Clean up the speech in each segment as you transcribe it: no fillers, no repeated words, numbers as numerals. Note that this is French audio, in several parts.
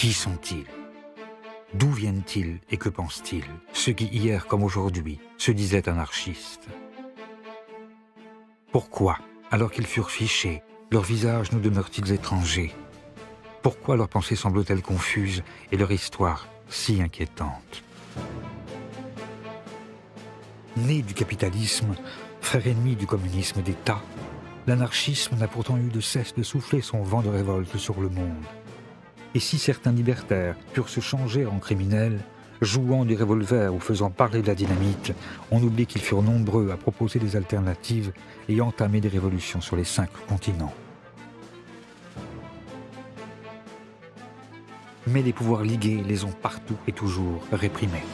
Qui sont-ils? D'où viennent-ils et que pensent-ils, ceux qui, hier comme aujourd'hui, se disaient anarchistes? Pourquoi, alors qu'ils furent fichés, leurs visages nous demeurent-ils étrangers? Pourquoi leurs pensées semblent-elles confuses et leur histoire si inquiétante? Né du capitalisme, frère ennemi du communisme d'État, l'anarchisme n'a pourtant eu de cesse de souffler son vent de révolte sur le monde. Et si certains libertaires purent se changer en criminels, jouant du revolver ou faisant parler de la dynamite, on oublie qu'ils furent nombreux à proposer des alternatives et entamer des révolutions sur les 5 continents. Mais les pouvoirs ligués les ont partout et toujours réprimés.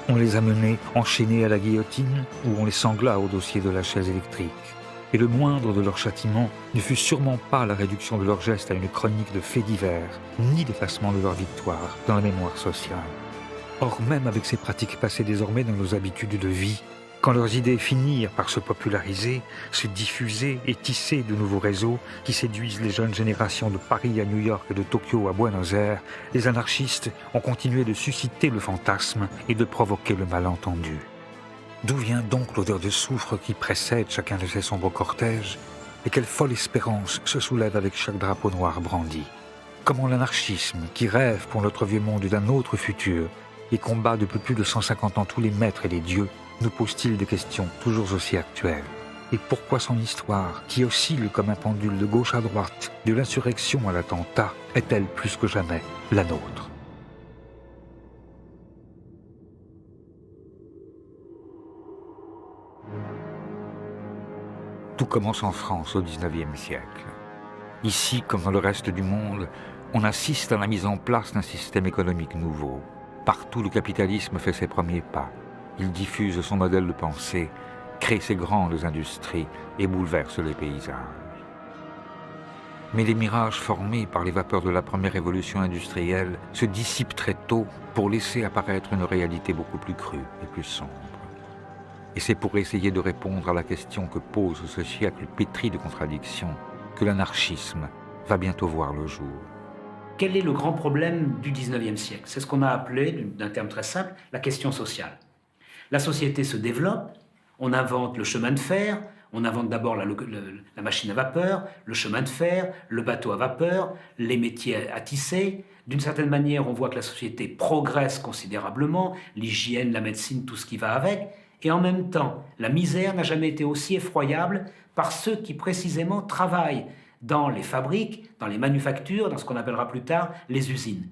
On les a menés enchaînés à la guillotine ou on les sangla au dossier de la chaise électrique. Et le moindre de leurs châtiments ne fut sûrement pas la réduction de leurs gestes à une chronique de faits divers, ni l'effacement de leur victoire dans la mémoire sociale. Or, même avec ces pratiques passées désormais dans nos habitudes de vie, quand leurs idées finirent par se populariser, se diffuser et tisser de nouveaux réseaux qui séduisent les jeunes générations de Paris à New York et de Tokyo à Buenos Aires, les anarchistes ont continué de susciter le fantasme et de provoquer le malentendu. D'où vient donc l'odeur de soufre qui précède chacun de ces sombres cortèges? Et quelle folle espérance se soulève avec chaque drapeau noir brandi? Comment l'anarchisme, qui rêve pour notre vieux monde d'un autre futur et combat depuis plus de 150 ans tous les maîtres et les dieux, nous pose-t-il des questions toujours aussi actuelles? Et pourquoi son histoire, qui oscille comme un pendule de gauche à droite, de l'insurrection à l'attentat, est-elle plus que jamais la nôtre? Tout commence en France au XIXe siècle. Ici, comme dans le reste du monde, on assiste à la mise en place d'un système économique nouveau. Partout, le capitalisme fait ses premiers pas. Il diffuse son modèle de pensée, crée ses grandes industries et bouleverse les paysages. Mais les mirages formés par les vapeurs de la première révolution industrielle se dissipent très tôt pour laisser apparaître une réalité beaucoup plus crue et plus sombre. Et c'est pour essayer de répondre à la question que pose ce siècle pétri de contradictions que l'anarchisme va bientôt voir le jour. Quel est le grand problème du XIXe siècle? C'est ce qu'on a appelé, d'un terme très simple, la question sociale. La société se développe, on invente le chemin de fer, on invente d'abord la machine à vapeur, le chemin de fer, le bateau à vapeur, les métiers à tisser. D'une certaine manière, on voit que la société progresse considérablement, l'hygiène, la médecine, tout ce qui va avec. Et en même temps, la misère n'a jamais été aussi effroyable par ceux qui précisément travaillent dans les fabriques, dans les manufactures, dans ce qu'on appellera plus tard les usines.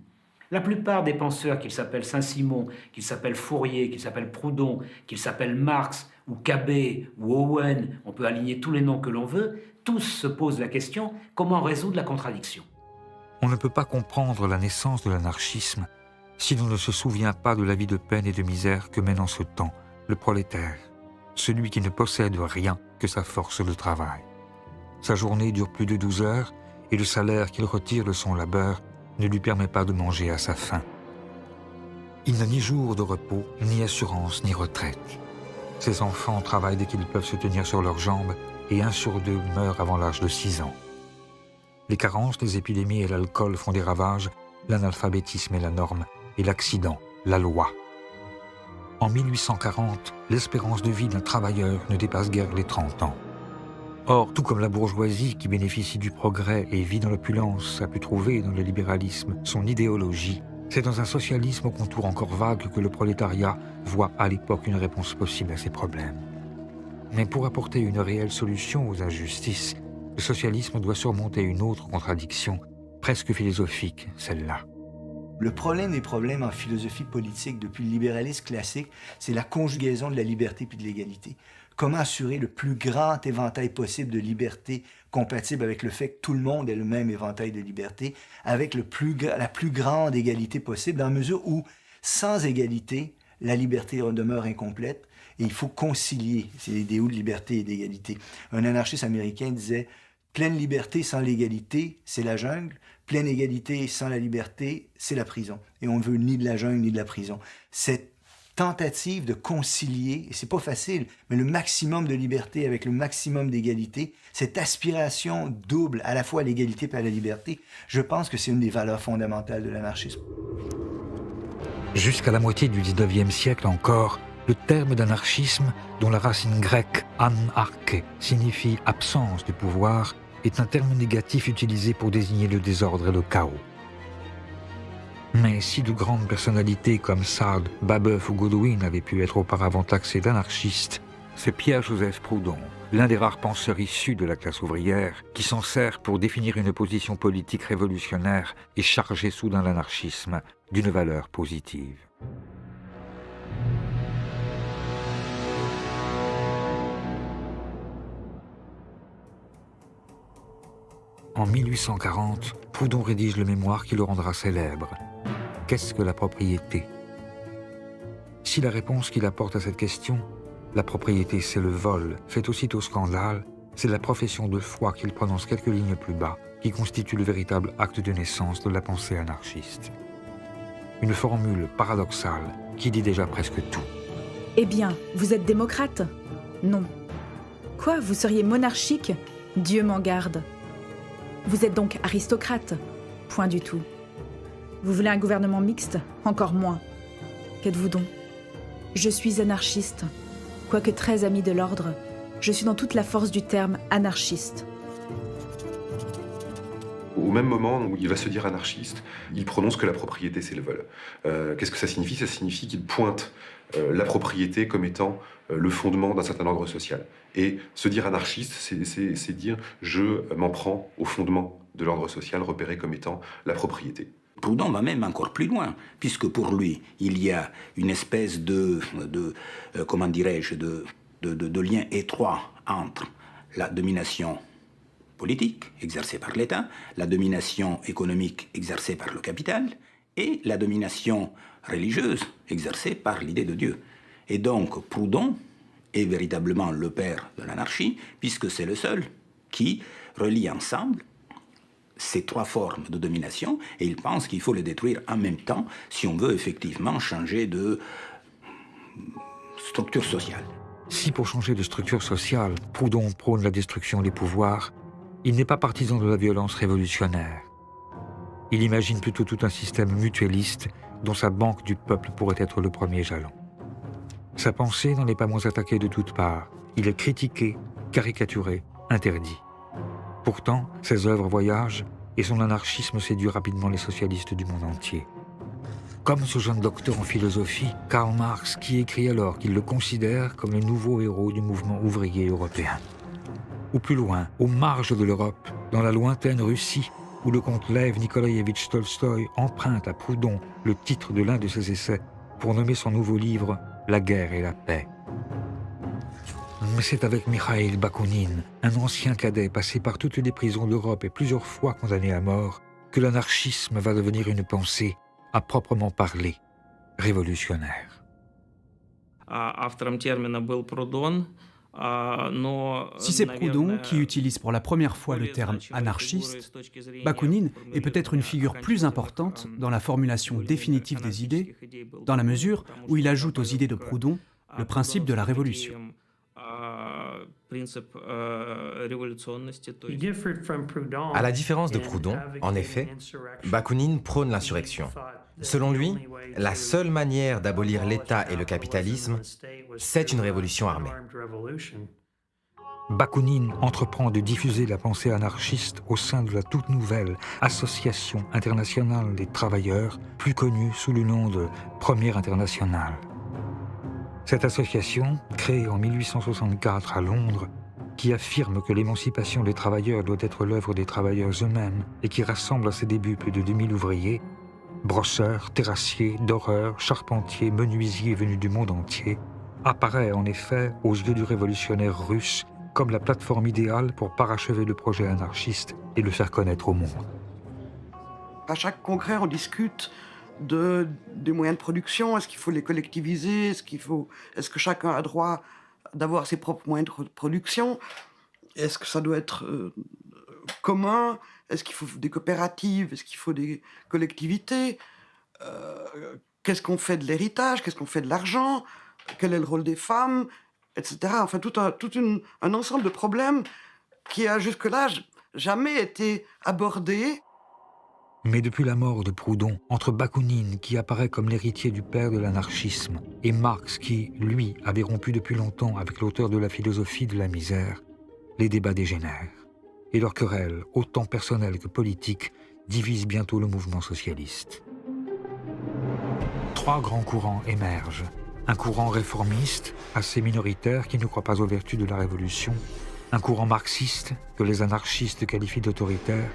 La plupart des penseurs, qu'ils s'appellent Saint-Simon, qu'ils s'appellent Fourier, qu'ils s'appellent Proudhon, qu'ils s'appellent Marx ou Cabet ou Owen, on peut aligner tous les noms que l'on veut, tous se posent la question comment résoudre la contradiction. On ne peut pas comprendre la naissance de l'anarchisme si l'on ne se souvient pas de la vie de peine et de misère que mène en ce temps le prolétaire, celui qui ne possède rien que sa force de travail. Sa journée dure plus de 12 heures et le salaire qu'il retire de son labeur ne lui permet pas de manger à sa faim. Il n'a ni jour de repos, ni assurance, ni retraite. Ses enfants travaillent dès qu'ils peuvent se tenir sur leurs jambes et 1 sur 2 meurt avant l'âge de 6 ans. Les carences, les épidémies et l'alcool font des ravages, l'analphabétisme est la norme et l'accident, la loi. En 1840, l'espérance de vie d'un travailleur ne dépasse guère les 30 ans. Or, tout comme la bourgeoisie qui bénéficie du progrès et vit dans l'opulence a pu trouver dans le libéralisme son idéologie, c'est dans un socialisme au contour encore vague que le prolétariat voit à l'époque une réponse possible à ses problèmes. Mais pour apporter une réelle solution aux injustices, le socialisme doit surmonter une autre contradiction, presque philosophique, celle-là. Le problème des problèmes en philosophie politique depuis le libéralisme classique, c'est la conjugaison de la liberté puis de l'égalité. Comment assurer le plus grand éventail possible de liberté compatible avec le fait que tout le monde ait le même éventail de liberté, avec la plus grande égalité possible, dans la mesure où, sans égalité, la liberté demeure incomplète et il faut concilier ces idéaux de liberté et d'égalité. Un anarchiste américain disait « Pleine liberté sans l'égalité, c'est la jungle. Pleine égalité sans la liberté, c'est la prison. » Et on ne veut ni de la jungle ni de la prison. Cette tentative de concilier, et c'est pas facile, mais le maximum de liberté avec le maximum d'égalité, cette aspiration double à la fois à l'égalité et à la liberté, je pense que c'est une des valeurs fondamentales de l'anarchisme. Jusqu'à la moitié du XIXe siècle encore, le terme d'anarchisme, dont la racine grecque anarche signifie absence de pouvoir, est un terme négatif utilisé pour désigner le désordre et le chaos. Mais si de grandes personnalités comme Sade, Babeuf ou Godwin avaient pu être auparavant taxés d'anarchistes, c'est Pierre-Joseph Proudhon, l'un des rares penseurs issus de la classe ouvrière, qui s'en sert pour définir une position politique révolutionnaire et charger soudain l'anarchisme d'une valeur positive. En 1840, Proudhon rédige le mémoire qui le rendra célèbre. Qu'est-ce que la propriété? Si la réponse qu'il apporte à cette question, la propriété c'est le vol, fait aussitôt scandale, c'est la profession de foi qu'il prononce quelques lignes plus bas, qui constitue le véritable acte de naissance de la pensée anarchiste. Une formule paradoxale qui dit déjà presque tout. Eh bien, vous êtes démocrate? Non. Quoi, vous seriez monarchique? Dieu m'en garde. Vous êtes donc aristocrate? Point du tout. Vous voulez un gouvernement mixte? Encore moins. Qu'êtes-vous donc? Je suis anarchiste. Quoique très ami de l'ordre, je suis dans toute la force du terme anarchiste. Au même moment où il va se dire anarchiste, il prononce que la propriété c'est le vol. Qu'est-ce que ça signifie? Ça signifie qu'il pointe la propriété comme étant le fondement d'un certain ordre social. Et se dire anarchiste, c'est dire je m'en prends au fondement de l'ordre social repéré comme étant la propriété. Proudhon va même encore plus loin, puisque pour lui, il y a une espèce de lien étroit entre la domination politique exercée par l'État, la domination économique exercée par le capital et la domination religieuse exercée par l'idée de Dieu. Et donc Proudhon est véritablement le père de l'anarchie, puisque c'est le seul qui relie ensemble ces trois formes de domination, et il pense qu'il faut les détruire en même temps si on veut effectivement changer de structure sociale. Si pour changer de structure sociale, Proudhon prône la destruction des pouvoirs, il n'est pas partisan de la violence révolutionnaire. Il imagine plutôt tout un système mutualiste dont sa banque du peuple pourrait être le premier jalon. Sa pensée n'en est pas moins attaquée de toutes parts. Il est critiqué, caricaturé, interdit. Pourtant, ses œuvres voyagent et son anarchisme séduit rapidement les socialistes du monde entier. Comme ce jeune docteur en philosophie, Karl Marx, qui écrit alors qu'il le considère comme le nouveau héros du mouvement ouvrier européen. Ou plus loin, aux marges de l'Europe, dans la lointaine Russie, où le comte Lev Nikolaïevitch Tolstoï emprunte à Proudhon le titre de l'un de ses essais pour nommer son nouveau livre « La guerre et la paix ». Mais c'est avec Mikhaïl Bakounine, un ancien cadet passé par toutes les prisons d'Europe et plusieurs fois condamné à mort, que l'anarchisme va devenir une pensée, à proprement parler, révolutionnaire. Si c'est Proudhon qui utilise pour la première fois le terme anarchiste, Bakounine est peut-être une figure plus importante dans la formulation définitive des idées, dans la mesure où il ajoute aux idées de Proudhon le principe de la révolution. À la différence de Proudhon, en effet, Bakounine prône l'insurrection. Selon lui, la seule manière d'abolir l'État et le capitalisme, c'est une révolution armée. Bakounine entreprend de diffuser la pensée anarchiste au sein de la toute nouvelle Association internationale des travailleurs, plus connue sous le nom de Première Internationale. Cette association, créée en 1864 à Londres, qui affirme que l'émancipation des travailleurs doit être l'œuvre des travailleurs eux-mêmes et qui rassemble à ses débuts plus de 2000 ouvriers, brosseurs, terrassiers, doreurs, charpentiers, menuisiers venus du monde entier, apparaît en effet aux yeux du révolutionnaire russe comme la plateforme idéale pour parachever le projet anarchiste et le faire connaître au monde. À chaque congrès, on discute des moyens de production. Est-ce qu'il faut les collectiviser? Est-ce que chacun a droit d'avoir ses propres moyens de production? Est-ce que ça doit être commun? Est-ce qu'il faut des coopératives? Est-ce qu'il faut des collectivités? qu'est-ce qu'on fait de l'héritage, qu'est-ce qu'on fait de l'argent, quel est le rôle des femmes, etc. Enfin, tout un ensemble de problèmes qui a jusque-là jamais été abordé. Mais depuis la mort de Proudhon, entre Bakounine, qui apparaît comme l'héritier du père de l'anarchisme, et Marx, qui, lui, avait rompu depuis longtemps avec l'auteur de la philosophie de la misère, les débats dégénèrent. Et leur querelle, autant personnelle que politique, divise bientôt le mouvement socialiste. 3 grands courants émergent. Un courant réformiste, assez minoritaire, qui ne croit pas aux vertus de la révolution. Un courant marxiste, que les anarchistes qualifient d'autoritaire,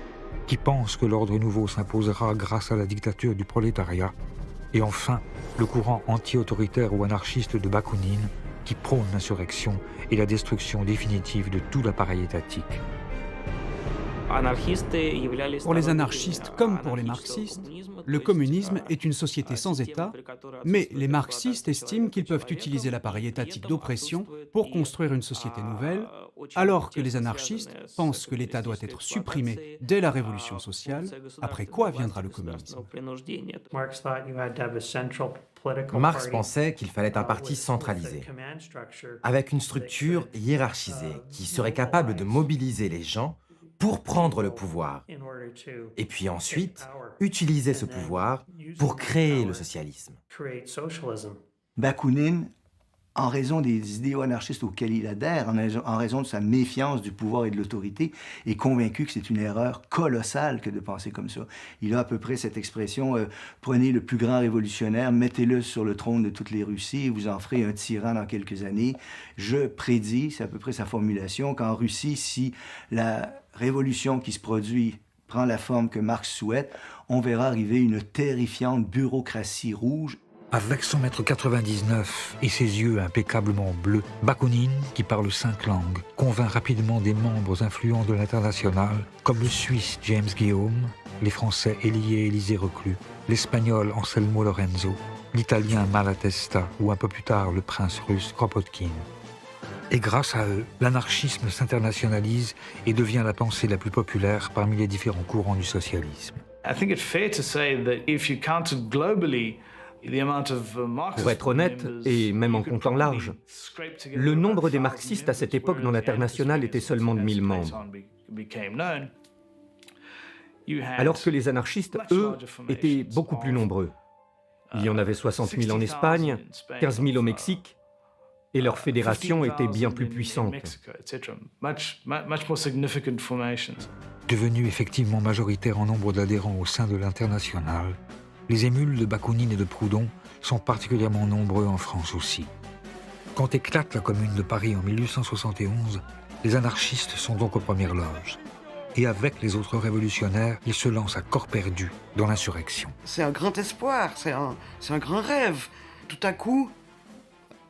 qui pense que l'ordre nouveau s'imposera grâce à la dictature du prolétariat. Et enfin, le courant anti-autoritaire ou anarchiste de Bakounine, qui prône l'insurrection et la destruction définitive de tout l'appareil étatique. Pour les anarchistes comme pour les marxistes, le communisme est une société sans État, mais les marxistes estiment qu'ils peuvent utiliser l'appareil étatique d'oppression pour construire une société nouvelle, alors que les anarchistes pensent que l'État doit être supprimé dès la révolution sociale, après quoi viendra le communisme. Marx pensait qu'il fallait un parti centralisé, avec une structure hiérarchisée qui serait capable de mobiliser les gens pour prendre le pouvoir, et puis ensuite utiliser ce pouvoir pour créer le socialisme. Bakounine, en raison des idéaux anarchistes auxquels il adhère, en raison de sa méfiance du pouvoir et de l'autorité, est convaincu que c'est une erreur colossale que de penser comme ça. Il a à peu près cette expression prenez le plus grand révolutionnaire, mettez-le sur le trône de toutes les Russies, et vous en ferez un tyran dans quelques années. Je prédis, c'est à peu près sa formulation, qu'en Russie, si la révolution qui se produit prend la forme que Marx souhaite, on verra arriver une terrifiante bureaucratie rouge. Avec son mètre 99 et ses yeux impeccablement bleus, Bakounine, qui parle 5 langues, convainc rapidement des membres influents de l'Internationale, comme le Suisse James Guillaume, les Français Élie et Élisée Reclus, l'Espagnol Anselmo Lorenzo, l'Italien Malatesta ou un peu plus tard le prince russe Kropotkin. Et grâce à eux, l'anarchisme s'internationalise et devient la pensée la plus populaire parmi les différents courants du socialisme. Pour être honnête, et même en comptant large, le nombre des marxistes à cette époque dans l'Internationale était seulement de 1000 membres. Alors que les anarchistes, eux, étaient beaucoup plus nombreux. Il y en avait 60 000 en Espagne, 15 000 au Mexique, et leur fédération était bien plus puissante. Devenus effectivement majoritaires en nombre d'adhérents au sein de l'Internationale, les émules de Bakounine et de Proudhon sont particulièrement nombreux en France aussi. Quand éclate la Commune de Paris en 1871, les anarchistes sont donc aux premières loges. Et avec les autres révolutionnaires, ils se lancent à corps perdu dans l'insurrection. C'est un grand espoir, c'est un grand rêve. Tout à coup,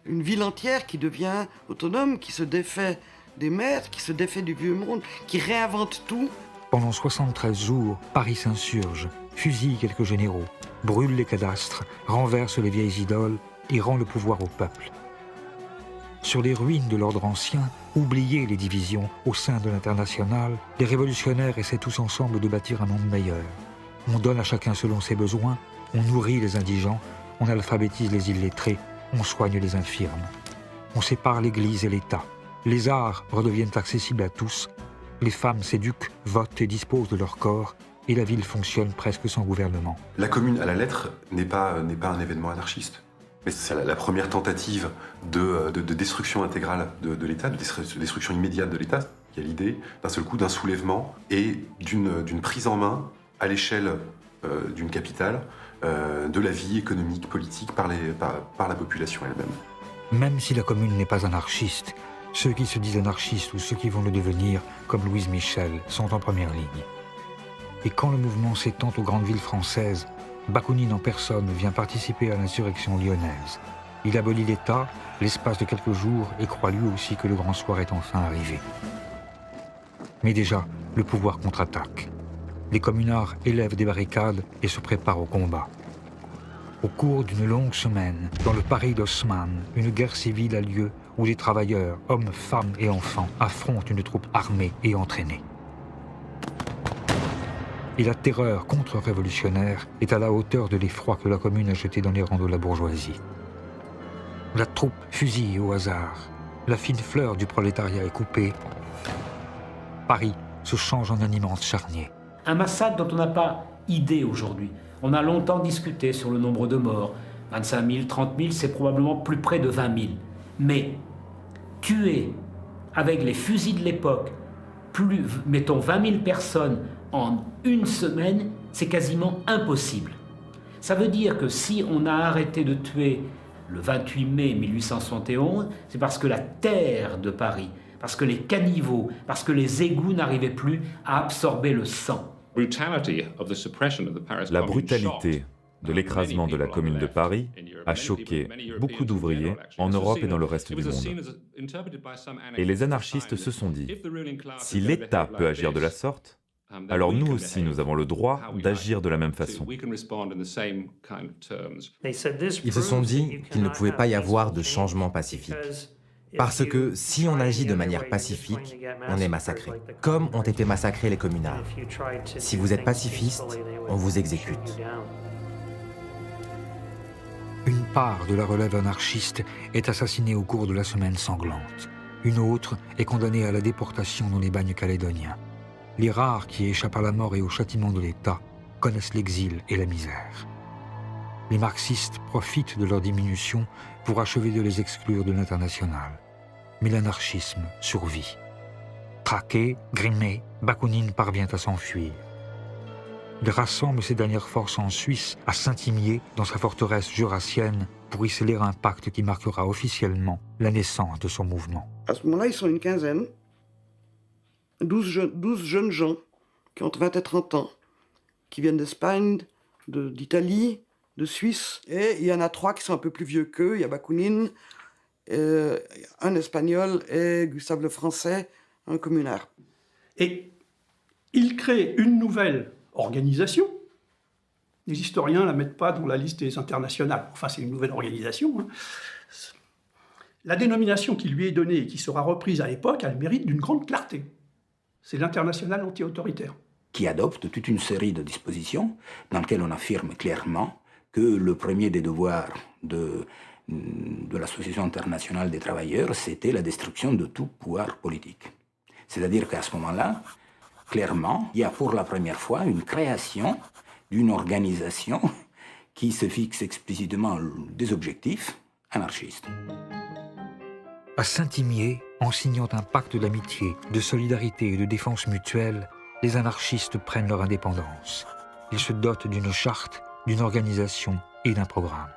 une ville entière qui devient autonome, qui se défait des maîtres, qui se défait du vieux monde, qui réinvente tout. Pendant 73 jours, Paris s'insurge, fusille quelques généraux, brûle les cadastres, renverse les vieilles idoles et rend le pouvoir au peuple. Sur les ruines de l'ordre ancien, oubliées les divisions au sein de l'Internationale, les révolutionnaires essaient tous ensemble de bâtir un monde meilleur. On donne à chacun selon ses besoins, on nourrit les indigents, on alphabétise les illettrés, on soigne les infirmes. On sépare l'Église et l'État. Les arts redeviennent accessibles à tous. Les femmes s'éduquent, votent et disposent de leur corps. Et la ville fonctionne presque sans gouvernement. La Commune à la lettre n'est pas un événement anarchiste. Mais c'est la première tentative de destruction intégrale de l'État, de destruction immédiate de l'État. Il y a l'idée, d'un seul coup, d'un soulèvement et d'une prise en main à l'échelle d'une capitale de la vie économique, politique par la population elle-même. Même si la Commune n'est pas anarchiste, ceux qui se disent anarchistes ou ceux qui vont le devenir, comme Louise Michel, sont en première ligne. Et quand le mouvement s'étend aux grandes villes françaises, Bakounine en personne vient participer à l'insurrection lyonnaise. Il abolit l'État, l'espace de quelques jours, et croit lui aussi que le grand soir est enfin arrivé. Mais déjà, le pouvoir contre-attaque. Les communards élèvent des barricades et se préparent au combat. Au cours d'une longue semaine, dans le Paris d'Haussmann, une guerre civile a lieu où les travailleurs, hommes, femmes et enfants, affrontent une troupe armée et entraînée. et la terreur contre-révolutionnaire est à la hauteur de l'effroi que la Commune a jeté dans les rangs de la bourgeoisie. La troupe fusille au hasard, la fine fleur du prolétariat est coupée. Paris se change en un immense charnier. Un massacre dont on n'a pas idée aujourd'hui. On a longtemps discuté sur le nombre de morts. 25 000, 30 000, c'est probablement plus près de 20 000. Mais tuer avec les fusils de l'époque, mettons 20 000 personnes en une semaine, c'est quasiment impossible. Ça veut dire que si on a arrêté de tuer le 28 mai 1871, c'est parce que la terre de Paris, parce que les caniveaux, parce que les égouts n'arrivaient plus à absorber le sang. La brutalité de l'écrasement de la Commune de Paris a choqué beaucoup d'ouvriers en Europe et dans le reste du monde. Et les anarchistes se sont dit, si l'État peut agir de la sorte, alors nous aussi nous avons le droit d'agir de la même façon. Ils se sont dit qu'il ne pouvait pas y avoir de changement pacifique. Parce que si on agit de manière pacifique, on est massacré, comme ont été massacrés les communards. Si vous êtes pacifiste, on vous exécute. Une part de la relève anarchiste est assassinée au cours de la Semaine sanglante. Une autre est condamnée à la déportation dans les bagnes calédoniens. Les rares qui échappent à la mort et au châtiment de l'État connaissent l'exil et la misère. Les marxistes profitent de leur diminution pour achever de les exclure de l'international. Mais l'anarchisme survit. Traqué, grimé, Bakounine parvient à s'enfuir. Il rassemble ses dernières forces en Suisse, à Saint-Imier, dans sa forteresse jurassienne, pour y sceller un pacte qui marquera officiellement la naissance de son mouvement. À ce moment-là, ils sont une quinzaine, 12 jeunes gens qui ont entre 20 et 30 ans, qui viennent d'Espagne, d'Italie, de Suisse, et il y en a 3 qui sont un peu plus vieux qu'eux. Il y a Bakounine, un Espagnol et Gustave le Français, un communard. Et il crée une nouvelle organisation. Les historiens ne la mettent pas dans la liste des internationales. Enfin, c'est une nouvelle organisation. Hein. La dénomination qui lui est donnée et qui sera reprise à l'époque a le mérite d'une grande clarté. C'est l'international anti-autoritaire. Qui adopte toute une série de dispositions dans lesquelles on affirme clairement que le premier des devoirs de l'Association internationale des travailleurs, c'était la destruction de tout pouvoir politique. C'est-à-dire qu'à ce moment-là, clairement, il y a pour la première fois une création d'une organisation qui se fixe explicitement des objectifs anarchistes. À Saint-Imier, en signant un pacte d'amitié, de solidarité et de défense mutuelle, les anarchistes prennent leur indépendance. Ils se dotent d'une charte, d'une organisation et d'un programme.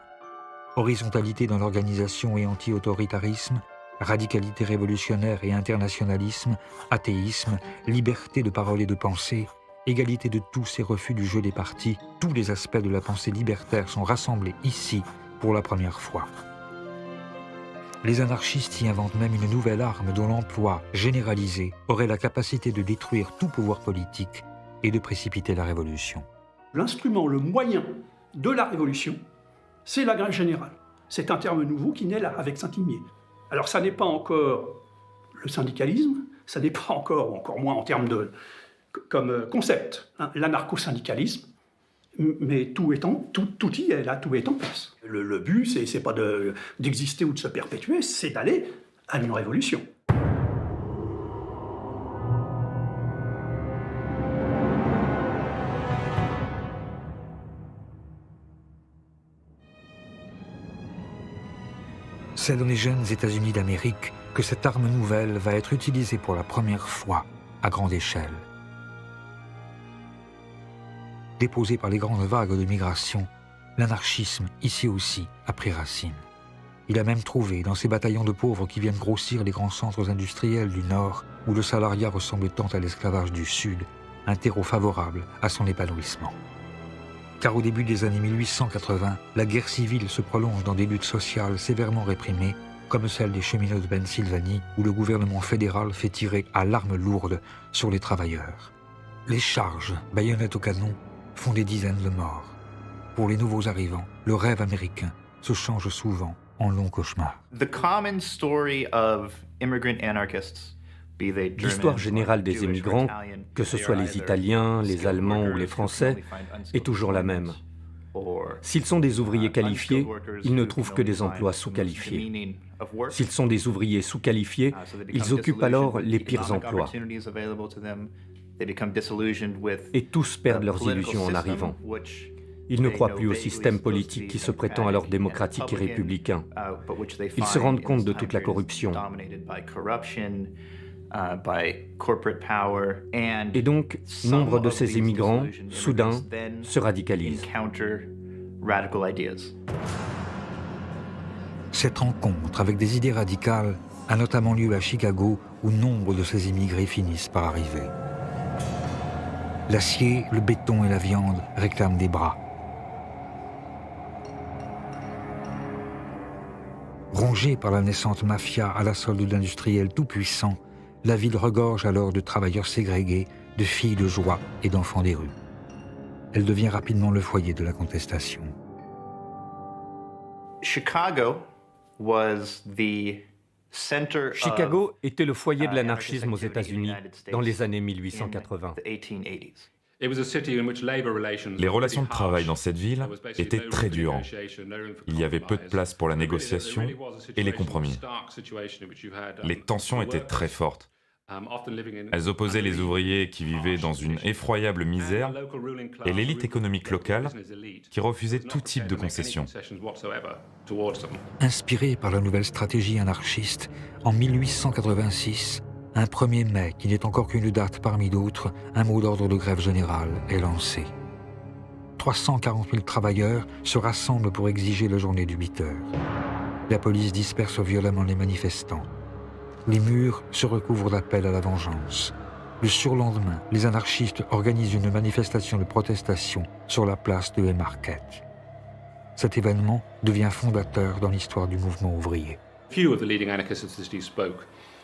Horizontalité dans l'organisation et anti-autoritarisme, radicalité révolutionnaire et internationalisme, athéisme, liberté de parole et de pensée, égalité de tous et refus du jeu des partis, tous les aspects de la pensée libertaire sont rassemblés ici pour la première fois. Les anarchistes y inventent même une nouvelle arme dont l'emploi généralisé aurait la capacité de détruire tout pouvoir politique et de précipiter la révolution. L'instrument, le moyen de la révolution, c'est la grève générale. C'est un terme nouveau qui naît là, avec Saint-Imier. Alors ça n'est pas encore le syndicalisme, ça n'est pas encore moins en termes de comme concept, hein, l'anarcho-syndicalisme, mais tout y est là, tout est en place. Le but, c'est pas d'exister ou de se perpétuer, c'est d'aller à une révolution. C'est dans les jeunes États-Unis d'Amérique que cette arme nouvelle va être utilisée pour la première fois à grande échelle. Déposé par les grandes vagues de migration, l'anarchisme, ici aussi, a pris racine. Il a même trouvé, dans ces bataillons de pauvres qui viennent grossir les grands centres industriels du Nord, où le salariat ressemble tant à l'esclavage du Sud, un terreau favorable à son épanouissement. Car au début des années 1880, la guerre civile se prolonge dans des luttes sociales sévèrement réprimées, comme celle des cheminots de Pennsylvanie, où le gouvernement fédéral fait tirer à l'arme lourde sur les travailleurs. Les charges, baïonnettes au canon, font des dizaines de morts. Pour les nouveaux arrivants, le rêve américain se change souvent en long cauchemar. The common story of immigrant anarchists L'histoire générale des émigrants, que ce soit les Italiens, les Allemands ou les Français, est toujours la même. S'ils sont des ouvriers qualifiés, ils ne trouvent que des emplois sous-qualifiés. S'ils sont des ouvriers sous-qualifiés, ils occupent alors les pires emplois. Et tous perdent leurs illusions en arrivant. Ils ne croient plus au système politique qui se prétend alors démocratique et républicain. Ils se rendent compte de toute la corruption. Et donc, nombre de ces immigrants, soudain, se radicalisent. Cette rencontre avec des idées radicales a notamment lieu à Chicago, où nombre de ces immigrés finissent par arriver. L'acier, le béton et la viande réclament des bras. Rongée par la naissante mafia à la solde d'industriels tout-puissants, la ville regorge alors de travailleurs ségrégués, de filles de joie et d'enfants des rues. Elle devient rapidement le foyer de la contestation. Chicago était le foyer de l'anarchisme aux États-Unis dans les années 1880. Les relations de travail dans cette ville étaient très dures. Il y avait peu de place pour la négociation et les compromis. Les tensions étaient très fortes. Elles opposaient les ouvriers qui vivaient dans une effroyable misère et l'élite économique locale qui refusait tout type de concessions. Inspiré par la nouvelle stratégie anarchiste, en 1886, un 1er mai, qui n'est encore qu'une date parmi d'autres, un mot d'ordre de grève générale est lancé. 340 000 travailleurs se rassemblent pour exiger la journée du 8 heures. La police disperse violemment les manifestants. Les murs se recouvrent d'appels à la vengeance. Le surlendemain, les anarchistes organisent une manifestation de protestation sur la place de Haymarket. Cet événement devient fondateur dans l'histoire du mouvement ouvrier.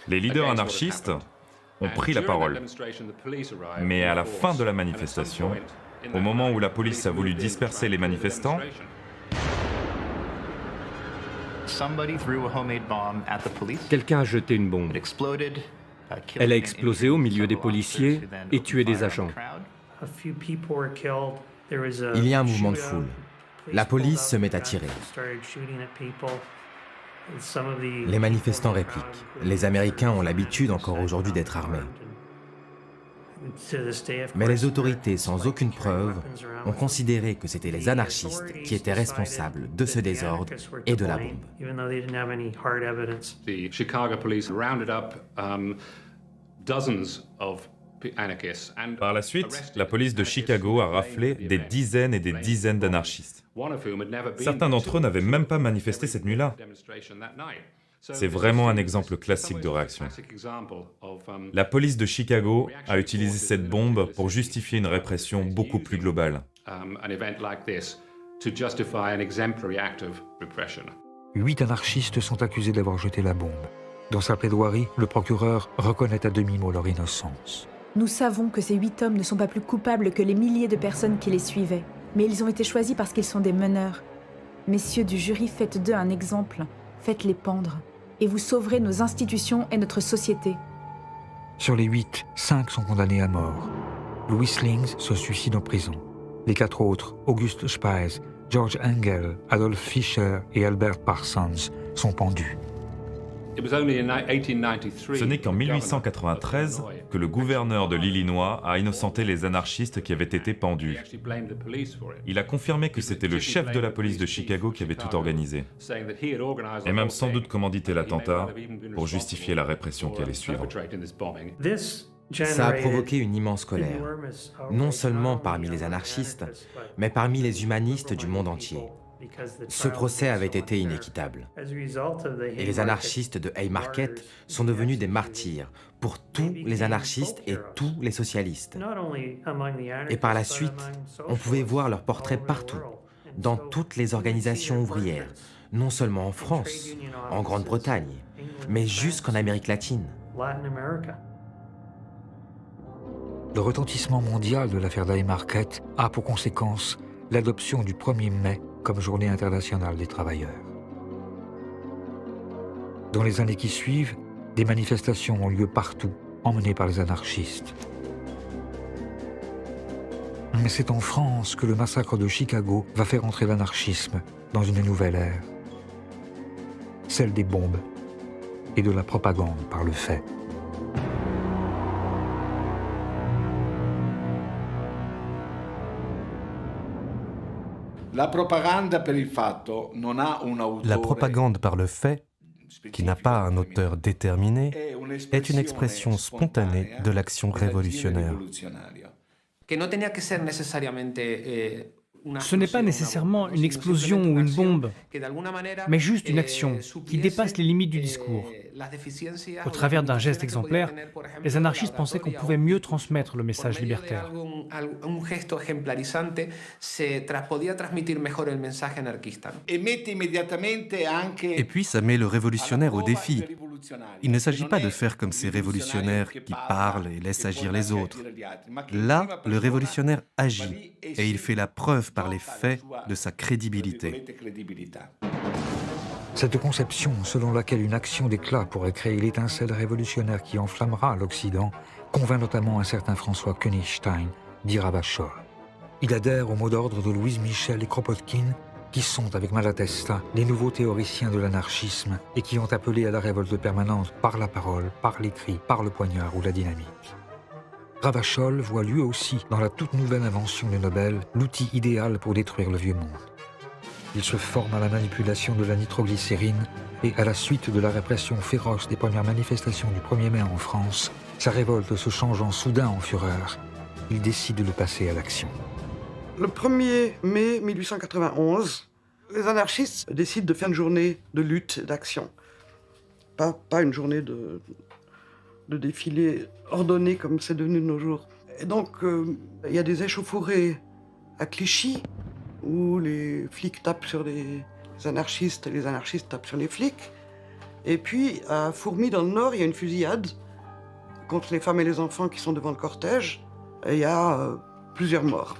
Les leaders anarchistes ont pris la parole. Mais à la fin de la manifestation, au moment où la police a voulu disperser les manifestants, quelqu'un a jeté une bombe. Elle a explosé au milieu des policiers et tué des agents. Il y a un mouvement de foule. La police se met à tirer. Les manifestants répliquent. Les Américains ont l'habitude encore aujourd'hui d'être armés. Mais les autorités, sans aucune preuve, ont considéré que c'étaient les anarchistes qui étaient responsables de ce désordre et de la bombe. Par la suite, la police de Chicago a raflé des dizaines et des dizaines d'anarchistes. Certains d'entre eux n'avaient même pas manifesté cette nuit-là. C'est vraiment un exemple classique de réaction. La police de Chicago a utilisé cette bombe pour justifier une répression beaucoup plus globale. 8 anarchistes sont accusés d'avoir jeté la bombe. Dans sa plaidoirie, le procureur reconnaît à demi-mot leur innocence. Nous savons que ces 8 hommes ne sont pas plus coupables que les milliers de personnes qui les suivaient, mais ils ont été choisis parce qu'ils sont des meneurs. Messieurs du jury, faites d'eux un exemple, faites-les pendre, et vous sauverez nos institutions et notre société. Sur les 8, 5 sont condamnés à mort. Louis Slings se suicide en prison. Les 4 autres, August Spies, George Engel, Adolf Fischer et Albert Parsons, sont pendus. Ce n'est qu'en 1893 que le gouverneur de l'Illinois a innocenté les anarchistes qui avaient été pendus. Il a confirmé que c'était le chef de la police de Chicago qui avait tout organisé, et même sans doute commandité l'attentat pour justifier la répression qui allait suivre. Ça a provoqué une immense colère, non seulement parmi les anarchistes, mais parmi les humanistes du monde entier. Ce procès avait été inéquitable. Et les anarchistes de Haymarket sont devenus des martyrs pour tous les anarchistes et tous les socialistes. Et par la suite, on pouvait voir leurs portraits partout, dans toutes les organisations ouvrières, non seulement en France, en Grande-Bretagne, mais jusqu'en Amérique latine. Le retentissement mondial de l'affaire d'Haymarket a pour conséquence l'adoption du 1er mai comme journée internationale des travailleurs. Dans les années qui suivent, Des manifestations ont lieu partout, emmenées par les anarchistes. Mais c'est en France que le massacre de Chicago va faire entrer l'anarchisme dans une nouvelle ère. Celle des bombes et de la propagande par le fait. La propagande par le fait, qui n'a pas un auteur déterminé, est une expression spontanée de l'action révolutionnaire. Ce n'est pas nécessairement une explosion ou une bombe, mais juste une action qui dépasse les limites du discours. Au travers d'un geste exemplaire, les anarchistes pensaient qu'on pouvait mieux transmettre le message libertaire. Et puis ça met le révolutionnaire au défi. Il ne s'agit pas de faire comme ces révolutionnaires qui parlent et laissent agir les autres. Là, le révolutionnaire agit et il fait la preuve par les faits de sa crédibilité. Cette conception selon laquelle une action d'éclat pourrait créer l'étincelle révolutionnaire qui enflammera l'Occident convainc notamment un certain François Königstein, dit Ravachol. Il adhère au mot d'ordre de Louise Michel et Kropotkin, qui sont, avec Malatesta, les nouveaux théoriciens de l'anarchisme et qui ont appelé à la révolte permanente par la parole, par l'écrit, par le poignard ou la dynamite. Ravachol voit lui aussi, dans la toute nouvelle invention de Nobel, l'outil idéal pour détruire le vieux monde. Il se forme à la manipulation de la nitroglycérine et, à la suite de la répression féroce des premières manifestations du 1er mai en France, sa révolte se changeant soudain en fureur, il décide de passer à l'action. Le 1er mai 1891, les anarchistes décident de faire une journée de lutte et d'action. Pas une journée de défilé ordonné comme c'est devenu de nos jours. Et donc, il y a des échauffourées à Clichy, où les flics tapent sur les anarchistes et les anarchistes tapent sur les flics. Et puis, à Fourmies, dans le Nord, il y a une fusillade contre les femmes et les enfants qui sont devant le cortège. Et il y a plusieurs morts.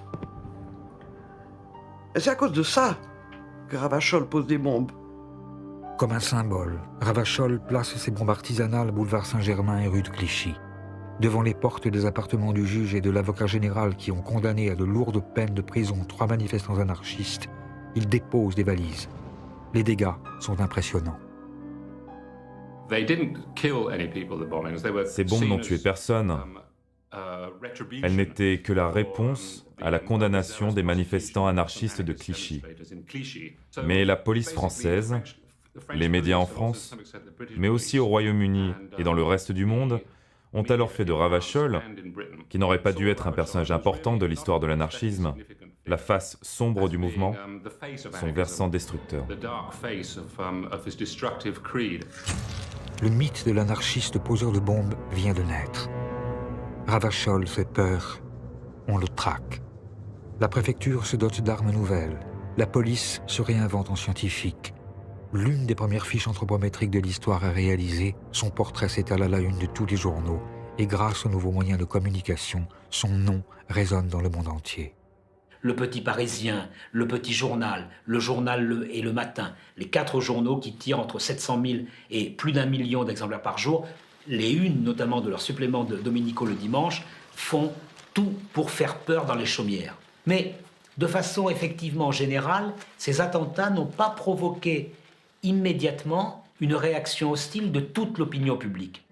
Et c'est à cause de ça que Ravachol pose des bombes. Comme un symbole, Ravachol place ses bombes artisanales boulevard Saint-Germain et rue de Clichy. Devant les portes des appartements du juge et de l'avocat général qui ont condamné à de lourdes peines de prison 3 manifestants anarchistes, il dépose des valises. Les dégâts sont impressionnants. Ces bombes n'ont tué personne. Elles n'étaient que la réponse à la condamnation des manifestants anarchistes de Clichy. Mais la police française, les médias en France, mais aussi au Royaume-Uni et dans le reste du monde, ont alors fait de Ravachol, qui n'aurait pas dû être un personnage important de l'histoire de l'anarchisme, la face sombre du mouvement, son versant destructeur. Le mythe de l'anarchiste poseur de bombes vient de naître. Ravachol fait peur, on le traque. La préfecture se dote d'armes nouvelles, la police se réinvente en scientifique. L'une des premières fiches anthropométriques de l'histoire est réalisée, son portrait s'étale à la une de tous les journaux, et grâce aux nouveaux moyens de communication, son nom résonne dans le monde entier. Le Petit Parisien, le Petit Journal, le Journal et le Matin, les 4 journaux qui tirent entre 700 000 et plus d'1 million d'exemplaires par jour, les unes, notamment de leur supplément de Domenico le dimanche, font tout pour faire peur dans les chaumières. Mais, de façon effectivement générale, ces attentats n'ont pas provoqué immédiatement une réaction hostile de toute l'opinion publique.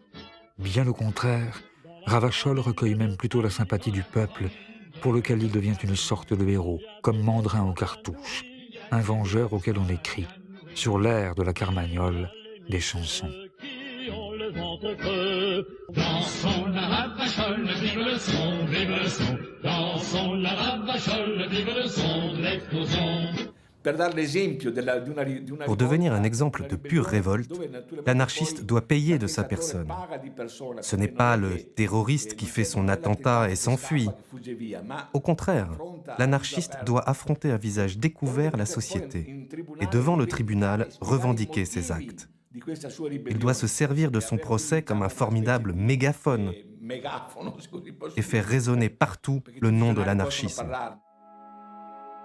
Bien au contraire, Ravachol recueille même plutôt la sympathie du peuple, pour lequel il devient une sorte de héros, comme Mandrin aux cartouches, un vengeur auquel on écrit, sur l'air de la Carmagnole, des chansons. Dansons la Ravachol, vive le son, vive le son. Dansons la Ravachol, vive le son, l'explosion. Pour devenir un exemple de pure révolte, l'anarchiste doit payer de sa personne. Ce n'est pas le terroriste qui fait son attentat et s'enfuit. Au contraire, l'anarchiste doit affronter à visage découvert la société et devant le tribunal revendiquer ses actes. Il doit se servir de son procès comme un formidable mégaphone et faire résonner partout le nom de l'anarchisme.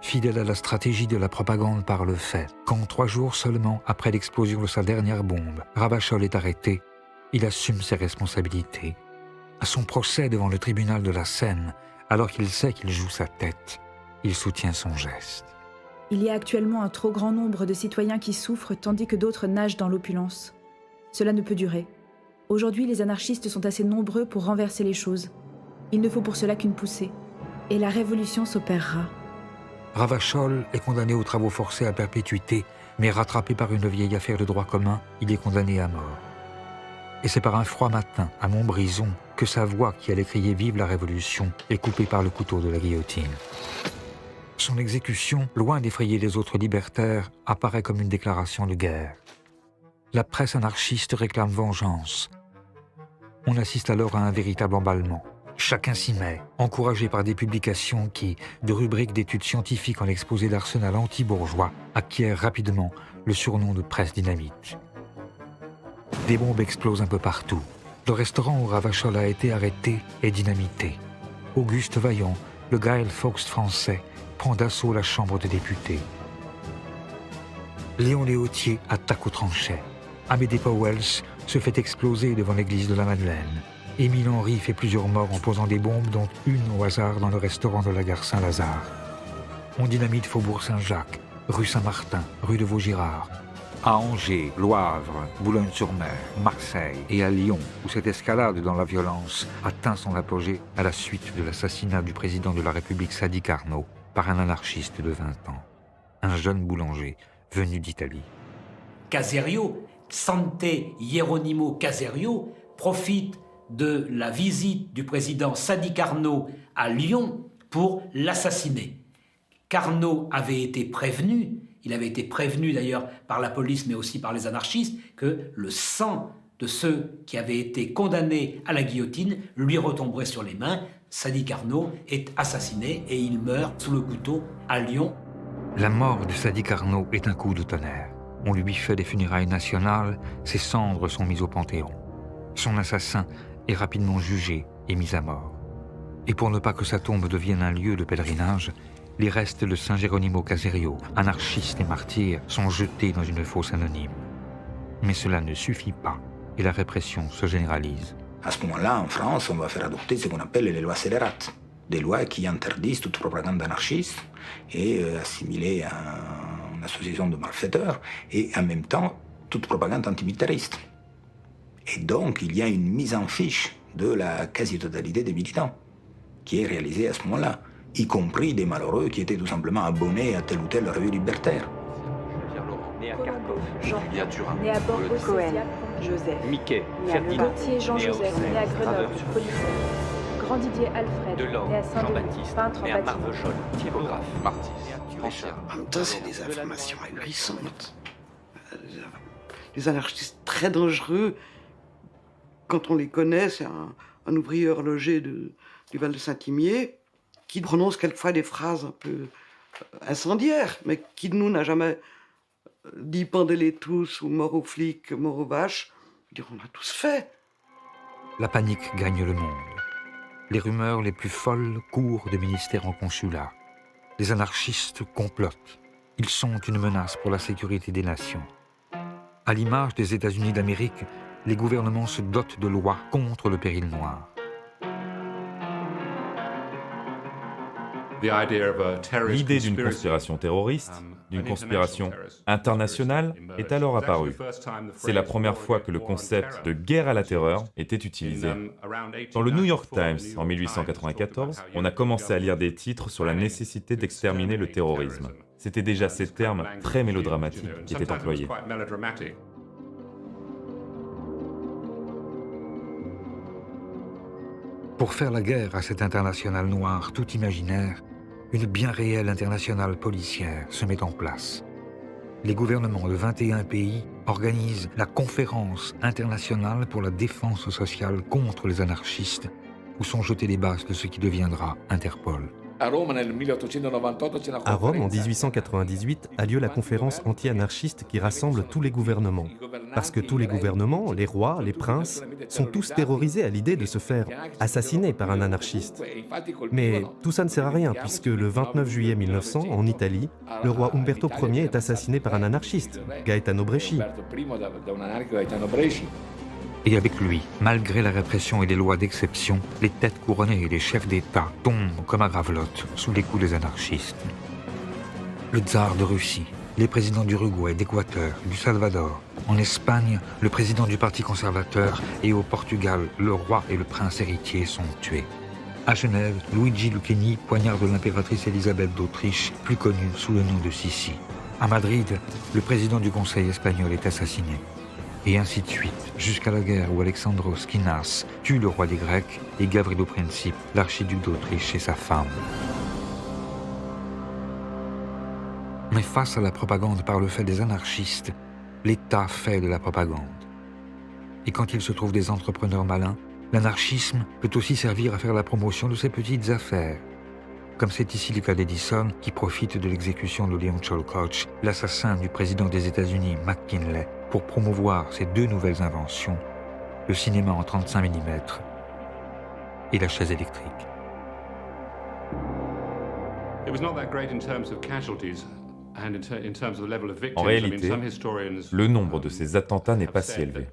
Fidèle à la stratégie de la propagande par le fait, quand 3 jours seulement après l'explosion de sa dernière bombe, Ravachol est arrêté, il assume ses responsabilités. À son procès devant le tribunal de la Seine, alors qu'il sait qu'il joue sa tête, il soutient son geste. Il y a actuellement un trop grand nombre de citoyens qui souffrent tandis que d'autres nagent dans l'opulence. Cela ne peut durer. Aujourd'hui, les anarchistes sont assez nombreux pour renverser les choses. Il ne faut pour cela qu'une poussée. Et la révolution s'opérera. Ravachol est condamné aux travaux forcés à perpétuité, mais rattrapé par une vieille affaire de droit commun, il est condamné à mort. Et c'est par un froid matin, à Montbrison, que sa voix qui allait crier « Vive la Révolution » est coupée par le couteau de la guillotine. Son exécution, loin d'effrayer les autres libertaires, apparaît comme une déclaration de guerre. La presse anarchiste réclame vengeance. On assiste alors à un véritable emballement. Chacun s'y met, encouragé par des publications qui, de rubriques d'études scientifiques en exposé d'arsenal anti-bourgeois, acquièrent rapidement le surnom de presse dynamite. Des bombes explosent un peu partout. Le restaurant où Ravachol a été arrêté est dynamité. Auguste Vaillant, le Guy Fawkes français, prend d'assaut la Chambre des députés. Léon Léautier attaque au tranchet. Amédée Powell se fait exploser devant l'église de la Madeleine. Émile Henry fait plusieurs morts en posant des bombes, dont une au hasard dans le restaurant de la gare Saint-Lazare. On dynamite Faubourg Saint-Jacques, rue Saint-Martin, rue de Vaugirard. À Angers, Le Havre, Boulogne-sur-Mer, Marseille et à Lyon, où cette escalade dans la violence atteint son apogée à la suite de l'assassinat du président de la République Sadi Carnot par un anarchiste de 20 ans, un jeune boulanger venu d'Italie. Caserio, Sante Hieronimo Caserio, profite de la visite du président Sadi Carnot à Lyon pour l'assassiner. Carnot avait été prévenu, il avait été prévenu d'ailleurs par la police mais aussi par les anarchistes, que le sang de ceux qui avaient été condamnés à la guillotine lui retomberait sur les mains. Sadi Carnot est assassiné et il meurt sous le couteau à Lyon. La mort de Sadi Carnot est un coup de tonnerre. On lui fait des funérailles nationales, ses cendres sont mises au Panthéon. Son assassin est rapidement jugé et mis à mort. Et pour ne pas que sa tombe devienne un lieu de pèlerinage, les restes de Saint Geronimo Caserio, anarchiste et martyr, sont jetés dans une fosse anonyme. Mais cela ne suffit pas et la répression se généralise. À ce moment-là, en France, on va faire adopter ce qu'on appelle les lois scélérates, des lois qui interdisent toute propagande anarchiste et assimilée à une association de malfaiteurs, et en même temps toute propagande antimilitariste. Et donc, il y a une mise en fiche de la quasi-totalité des militants qui est réalisée à ce moment-là, y compris des malheureux qui étaient tout simplement abonnés à telle ou telle revue libertaire. Né à Kharkov, Julien Turin, Né à Bordeaux, Cohen, Joseph. Mickey, Ferdinand, Gauthier Jean-Joseph, né à Grenoble, policier. Grand Didier Alfred, Delors, né à Saint-Denis, Jean-Baptiste, peintre né à bâtiment. Marvejol, typographe, Martis, Richard. En même temps, c'est des informations ahurissantes. Les anarchistes très dangereux, quand on les connaît, c'est un ouvrier horloger du Val de Saint-Imier qui prononce quelquefois des phrases un peu incendiaires, mais qui de nous n'a jamais dit pendez-les tous ou mort aux flics, mort aux vaches. Je veux dire, on a tous fait. La panique gagne le monde. Les rumeurs les plus folles courent de ministère en consulat. Les anarchistes complotent. Ils sont une menace pour la sécurité des nations. À l'image des États-Unis d'Amérique, les gouvernements se dotent de lois contre le péril noir. L'idée d'une conspiration terroriste, d'une conspiration internationale, est alors apparue. C'est la première fois que le concept de guerre à la terreur était utilisé. Dans le New York Times, en 1894, on a commencé à lire des titres sur la nécessité d'exterminer le terrorisme. C'était déjà ces termes très mélodramatiques qui étaient employés. Pour faire la guerre à cette internationale noire tout imaginaire, une bien réelle internationale policière se met en place. Les gouvernements de 21 pays organisent la Conférence internationale pour la défense sociale contre les anarchistes, où sont jetées les bases de ce qui deviendra Interpol. À Rome, en 1898, a lieu la conférence anti-anarchiste qui rassemble tous les gouvernements. Parce que tous les gouvernements, les rois, les princes, sont tous terrorisés à l'idée de se faire assassiner par un anarchiste. Mais tout ça ne sert à rien, puisque le 29 juillet 1900, en Italie, le roi Umberto Ier est assassiné par un anarchiste, Gaetano Bresci. Et avec lui, malgré la répression et les lois d'exception, les têtes couronnées et les chefs d'État tombent comme à Gravelotte sous les coups des anarchistes. Le tsar de Russie, les présidents d'Uruguay, d'Équateur, du Salvador, en Espagne, le président du Parti conservateur et au Portugal, le roi et le prince héritier sont tués. À Genève, Luigi Lucchini poignarde l'impératrice Élisabeth d'Autriche, plus connue sous le nom de Sissi. À Madrid, le président du Conseil espagnol est assassiné. Et ainsi de suite, jusqu'à la guerre où Alexandros Kinas tue le roi des Grecs et Gavrilo Princip, l'archiduc d'Autriche et sa femme. Mais face à la propagande par le fait des anarchistes, l'État fait de la propagande. Et quand il se trouve des entrepreneurs malins, l'anarchisme peut aussi servir à faire la promotion de ses petites affaires. Comme c'est ici le cas d'Edison, qui profite de l'exécution de Leon Chilcoch, l'assassin du président des États-Unis, McKinley, pour promouvoir ses deux nouvelles inventions, le cinéma en 35 mm et la chaise électrique. En réalité, le nombre de ces attentats n'est pas si élevé.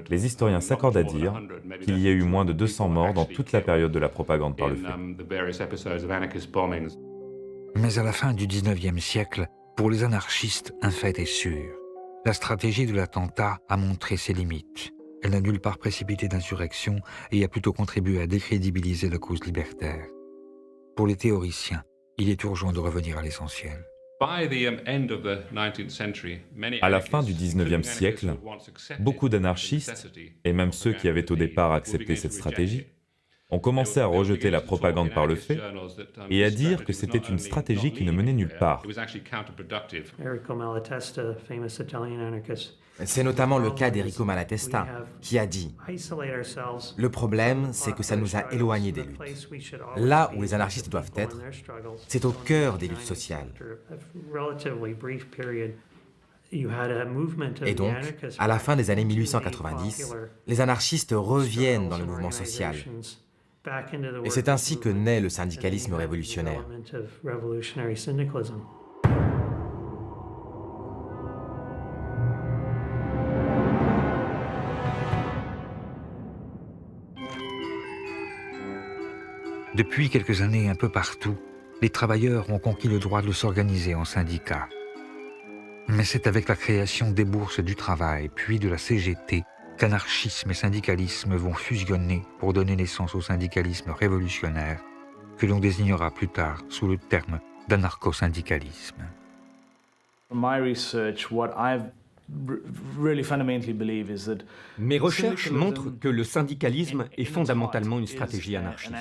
Les historiens s'accordent à dire qu'il y a eu moins de 200 morts dans toute la période de la propagande par le fait. Mais à la fin du 19e siècle, pour les anarchistes, un fait est sûr. La stratégie de l'attentat a montré ses limites. Elle n'a nulle part précipité d'insurrection et a plutôt contribué à décrédibiliser la cause libertaire. Pour les théoriciens, il est urgent de revenir à l'essentiel. À la fin du 19e siècle, beaucoup d'anarchistes, et même ceux qui avaient au départ accepté cette stratégie, ont commencé à rejeter la propagande par le fait et à dire que c'était une stratégie qui ne menait nulle part. C'est notamment le cas d'Enrico Malatesta, qui a dit « Le problème, c'est que ça nous a éloignés des luttes. Là où les anarchistes doivent être, c'est au cœur des luttes sociales. » Et donc, à la fin des années 1890, les anarchistes reviennent dans le mouvement social. Et c'est ainsi que naît le syndicalisme révolutionnaire. Depuis quelques années, un peu partout, les travailleurs ont conquis le droit de s'organiser en syndicats. Mais c'est avec la création des bourses du travail, puis de la CGT, qu'anarchisme et syndicalisme vont fusionner pour donner naissance au syndicalisme révolutionnaire, que l'on désignera plus tard sous le terme d'anarcho-syndicalisme. Mes recherches montrent que le syndicalisme est fondamentalement une stratégie anarchiste.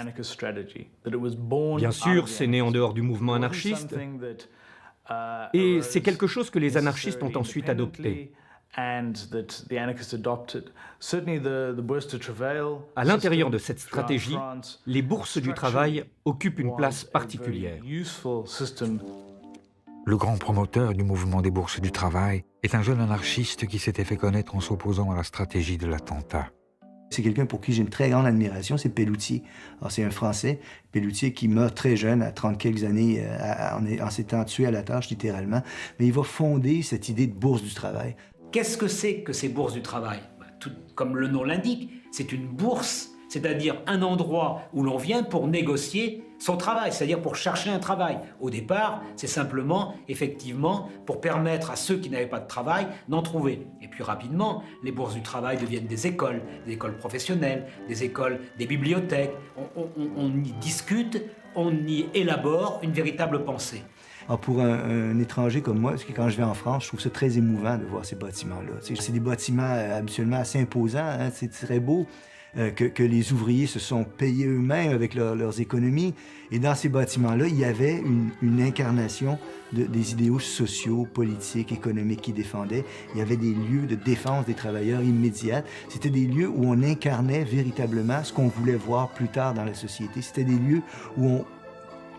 Bien sûr, c'est né en dehors du mouvement anarchiste, et c'est quelque chose que les anarchistes ont ensuite adopté. À l'intérieur de cette stratégie, les bourses du travail occupent une place particulière. Le grand promoteur du mouvement des bourses du travail est un jeune anarchiste qui s'était fait connaître en s'opposant à la stratégie de l'attentat. C'est quelqu'un pour qui j'ai une très grande admiration, c'est Pelloutier. C'est un Français, Pelloutier, qui meurt très jeune, à 30 quelques années, en s'étant tué à la tâche, littéralement. Mais il va fonder cette idée de bourse du travail. Qu'est-ce que c'est que ces bourses du travail? Tout comme le nom l'indique, c'est une bourse, c'est-à-dire un endroit où l'on vient pour négocier son travail, c'est-à-dire pour chercher un travail. Au départ, c'est simplement, effectivement, pour permettre à ceux qui n'avaient pas de travail d'en trouver. Et puis rapidement, les bourses du travail deviennent des écoles professionnelles, des écoles, des bibliothèques. On y discute, on y élabore une véritable pensée. Alors pour un étranger comme moi, parce que quand je vais en France, je trouve ça très émouvant de voir ces bâtiments-là. C'est des bâtiments habituellement assez imposants, hein? C'est très beau que les ouvriers se sont payés eux-mêmes avec leurs économies. Et dans ces bâtiments-là, il y avait une incarnation des idéaux sociaux, politiques, économiques qu'ils défendaient. Il y avait des lieux de défense des travailleurs immédiats. C'était des lieux où on incarnait véritablement ce qu'on voulait voir plus tard dans la société. C'était des lieux où on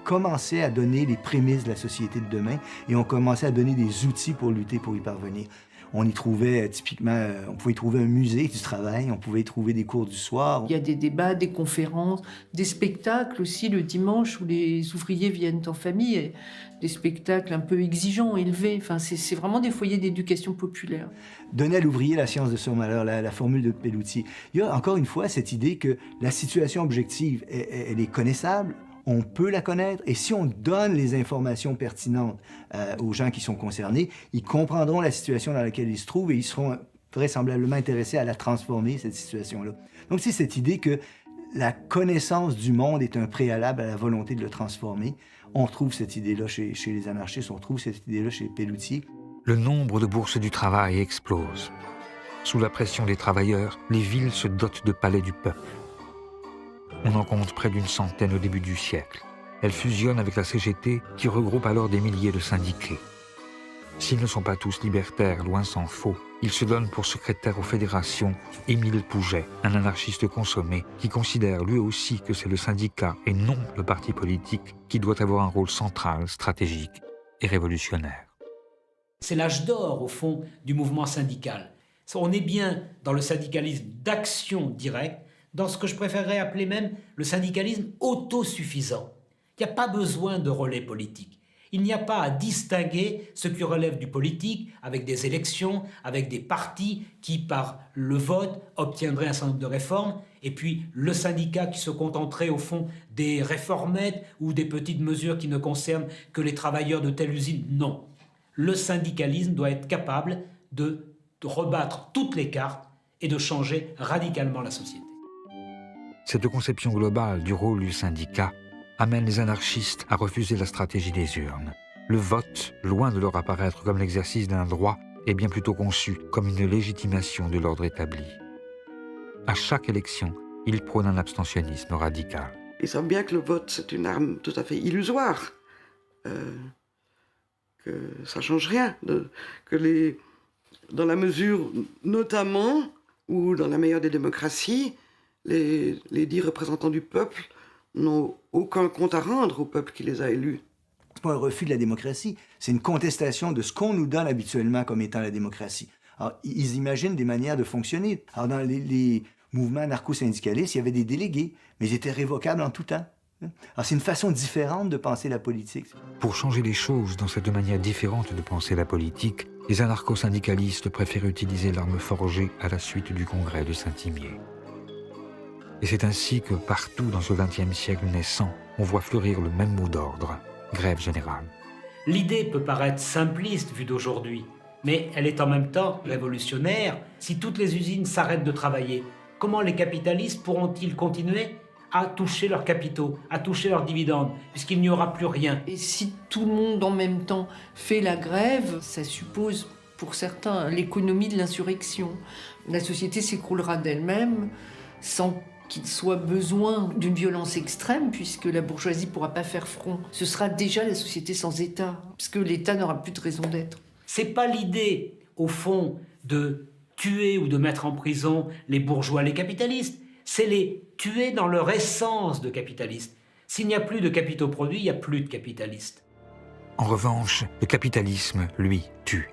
commençait à donner les prémices de la société de demain et on commençait à donner des outils pour lutter pour y parvenir. On y trouvait typiquement, on pouvait y trouver un musée du travail, on pouvait y trouver des cours du soir. Il y a des débats, des conférences, des spectacles aussi le dimanche où les ouvriers viennent en famille, des spectacles un peu exigeants, élevés. Enfin, c'est vraiment des foyers d'éducation populaire. Donner à l'ouvrier la science de son malheur, la formule de Pelloutier. Il y a encore une fois cette idée que la situation objective, elle est connaissable, on peut la connaître, et si on donne les informations pertinentes aux gens qui sont concernés, ils comprendront la situation dans laquelle ils se trouvent et ils seront vraisemblablement intéressés à la transformer, cette situation-là. Donc c'est cette idée que la connaissance du monde est un préalable à la volonté de le transformer. On retrouve cette idée-là chez les anarchistes, on retrouve cette idée-là chez Pelloutier. Le nombre de bourses du travail explose. Sous la pression des travailleurs, les villes se dotent de palais du peuple. On en compte près d'une centaine au début du siècle. Elles fusionnent avec la CGT qui regroupe alors des milliers de syndiqués. S'ils ne sont pas tous libertaires, loin s'en faut, ils se donnent pour secrétaire aux fédérations Émile Pouget, un anarchiste consommé qui considère lui aussi que c'est le syndicat et non le parti politique qui doit avoir un rôle central, stratégique et révolutionnaire. C'est l'âge d'or, au fond, du mouvement syndical. On est bien dans le syndicalisme d'action directe, dans ce que je préférerais appeler même le syndicalisme autosuffisant. Il n'y a pas besoin de relais politique. Il n'y a pas à distinguer ce qui relève du politique avec des élections, avec des partis qui, par le vote, obtiendraient un certain nombre de réformes, et puis le syndicat qui se contenterait au fond des réformettes ou des petites mesures qui ne concernent que les travailleurs de telle usine. Non. Le syndicalisme doit être capable de rebattre toutes les cartes et de changer radicalement la société. Cette conception globale du rôle du syndicat amène les anarchistes à refuser la stratégie des urnes. Le vote, loin de leur apparaître comme l'exercice d'un droit, est bien plutôt conçu comme une légitimation de l'ordre établi. À chaque élection, ils prônent un abstentionnisme radical. Ils savent bien que le vote, c'est une arme tout à fait illusoire, que ça ne change rien, dans la mesure, notamment, où dans la meilleure des démocraties, les 10 représentants du peuple n'ont aucun compte à rendre au peuple qui les a élus. C'est pas un refus de la démocratie, c'est une contestation de ce qu'on nous donne habituellement comme étant la démocratie. Alors, ils imaginent des manières de fonctionner. Alors, dans les mouvements anarcho-syndicalistes, il y avait des délégués, mais ils étaient révocables en tout temps. Alors, c'est une façon différente de penser la politique. Pour changer les choses dans cette manière différente de penser la politique, les anarcho-syndicalistes préfèrent utiliser l'arme forgée à la suite du congrès de Saint-Imier. Et c'est ainsi que partout dans ce XXe siècle naissant, on voit fleurir le même mot d'ordre, grève générale. L'idée peut paraître simpliste vue d'aujourd'hui, mais elle est en même temps révolutionnaire. Si toutes les usines s'arrêtent de travailler, comment les capitalistes pourront-ils continuer à toucher leurs capitaux, à toucher leurs dividendes, puisqu'il n'y aura plus rien? Et si tout le monde en même temps fait la grève, ça suppose pour certains l'économie de l'insurrection. La société s'écroulera d'elle-même sans qu'il soit besoin d'une violence extrême, puisque la bourgeoisie ne pourra pas faire front. Ce sera déjà la société sans État, puisque l'État n'aura plus de raison d'être. C'est pas l'idée, au fond, de tuer ou de mettre en prison les bourgeois, les capitalistes. C'est les tuer dans leur essence de capitalistes. S'il n'y a plus de capitaux produits, il n'y a plus de capitalistes. En revanche, le capitalisme, lui, tue.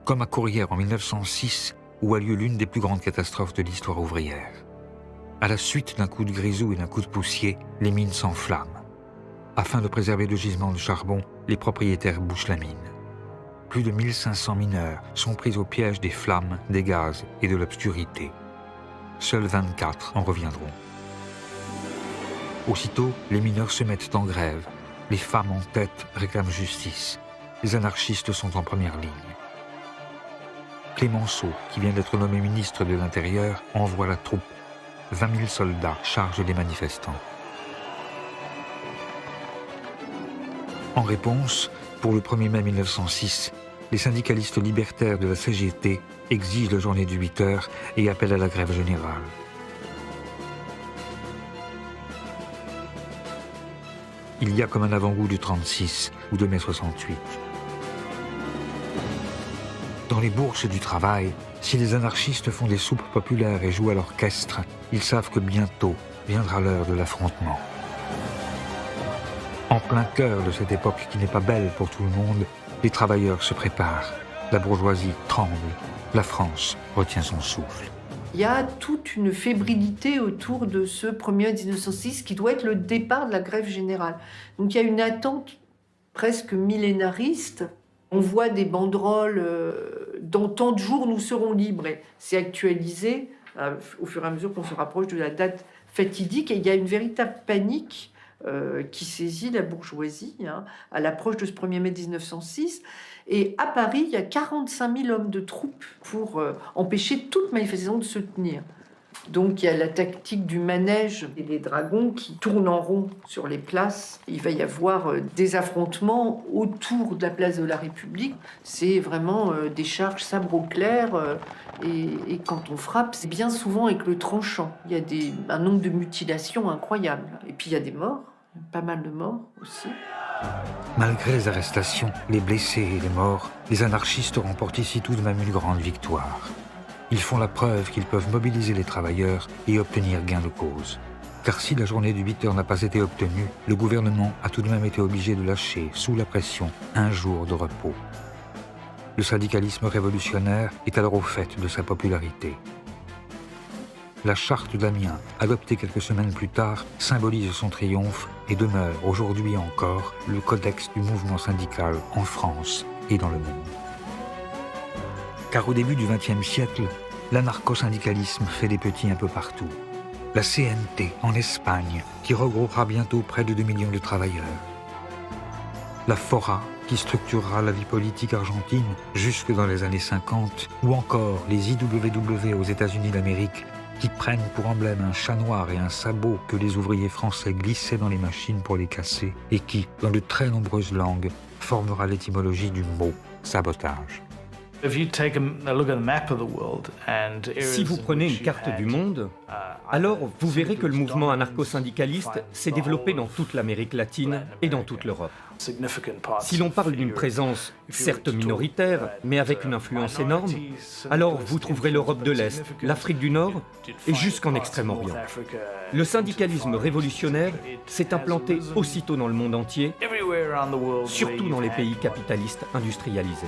Comme à Courrières en 1906, où a lieu l'une des plus grandes catastrophes de l'histoire ouvrière. À la suite d'un coup de grisou et d'un coup de poussier, les mines s'enflamment. Afin de préserver le gisement de charbon, les propriétaires bouchent la mine. Plus de 1500 mineurs sont pris au piège des flammes, des gaz et de l'obscurité. Seuls 24 en reviendront. Aussitôt, les mineurs se mettent en grève. Les femmes en tête réclament justice. Les anarchistes sont en première ligne. Clémenceau, qui vient d'être nommé ministre de l'Intérieur, envoie la troupe. 20 000 soldats chargent les manifestants. En réponse, pour le 1er mai 1906, les syndicalistes libertaires de la CGT exigent la journée de 8 heures et appellent à la grève générale. Il y a comme un avant-goût du 36 ou de mai 68. Dans les bourses du travail, si les anarchistes font des soupes populaires et jouent à l'orchestre, ils savent que bientôt viendra l'heure de l'affrontement. En plein cœur de cette époque qui n'est pas belle pour tout le monde, les travailleurs se préparent. La bourgeoisie tremble, la France retient son souffle. Il y a toute une fébrilité autour de ce 1er mai 1906 qui doit être le départ de la grève générale. Donc il y a une attente presque millénariste. On voit des banderoles dans tant de jours nous serons libres. Et c'est actualisé au fur et à mesure qu'on se rapproche de la date fatidique. Et il y a une véritable panique qui saisit la bourgeoisie à l'approche de ce 1er mai 1906. Et à Paris, il y a 45 000 hommes de troupes pour empêcher toute manifestation de se tenir. Donc il y a la tactique du manège et des dragons qui tournent en rond sur les places. Il va y avoir des affrontements autour de la place de la République. C'est vraiment des charges sabre au clair. Et quand on frappe, c'est bien souvent avec le tranchant. Il y a un nombre de mutilations incroyable. Et puis il y a des morts, pas mal de morts aussi. Malgré les arrestations, les blessés et les morts, les anarchistes remportent ici tout de même une grande victoire. Ils font la preuve qu'ils peuvent mobiliser les travailleurs et obtenir gain de cause. Car si la journée du 8 heures n'a pas été obtenue, le gouvernement a tout de même été obligé de lâcher, sous la pression, un jour de repos. Le syndicalisme révolutionnaire est alors au fait de sa popularité. La charte d'Amiens, adoptée quelques semaines plus tard, symbolise son triomphe et demeure aujourd'hui encore le codex du mouvement syndical en France et dans le monde. Car au début du XXe siècle, l'anarcho-syndicalisme fait des petits un peu partout. La CNT en Espagne, qui regroupera bientôt près de 2 millions de travailleurs. La FORA, qui structurera la vie politique argentine jusque dans les années 50, ou encore les IWW aux États-Unis d'Amérique, qui prennent pour emblème un chat noir et un sabot que les ouvriers français glissaient dans les machines pour les casser, et qui, dans de très nombreuses langues, formera l'étymologie du mot sabotage. Si vous prenez une carte du monde, alors vous verrez que le mouvement anarcho-syndicaliste s'est développé dans toute l'Amérique latine et dans toute l'Europe. Si l'on parle d'une présence certes minoritaire, mais avec une influence énorme, alors vous trouverez l'Europe de l'Est, l'Afrique du Nord et jusqu'en Extrême-Orient. Le syndicalisme révolutionnaire s'est implanté aussitôt dans le monde entier, surtout dans les pays capitalistes industrialisés.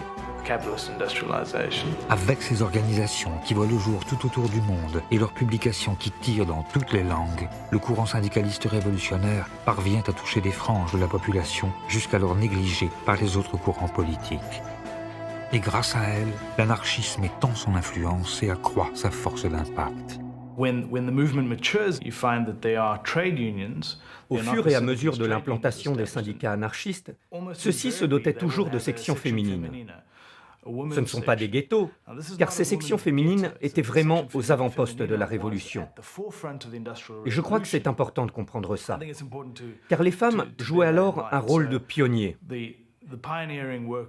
Avec ces organisations qui voient le jour tout autour du monde et leurs publications qui tirent dans toutes les langues, le courant syndicaliste révolutionnaire parvient à toucher des franges de la population jusqu'alors négligées par les autres courants politiques. Et grâce à elle, l'anarchisme étend son influence et accroît sa force d'impact. Au fur et à mesure de l'implantation des syndicats anarchistes, ceux-ci se dotaient toujours de sections féminines. Ce ne sont pas des ghettos, car ces sections féminines étaient vraiment aux avant-postes de la Révolution. Et je crois que c'est important de comprendre ça, car les femmes jouaient alors un rôle de pionnier.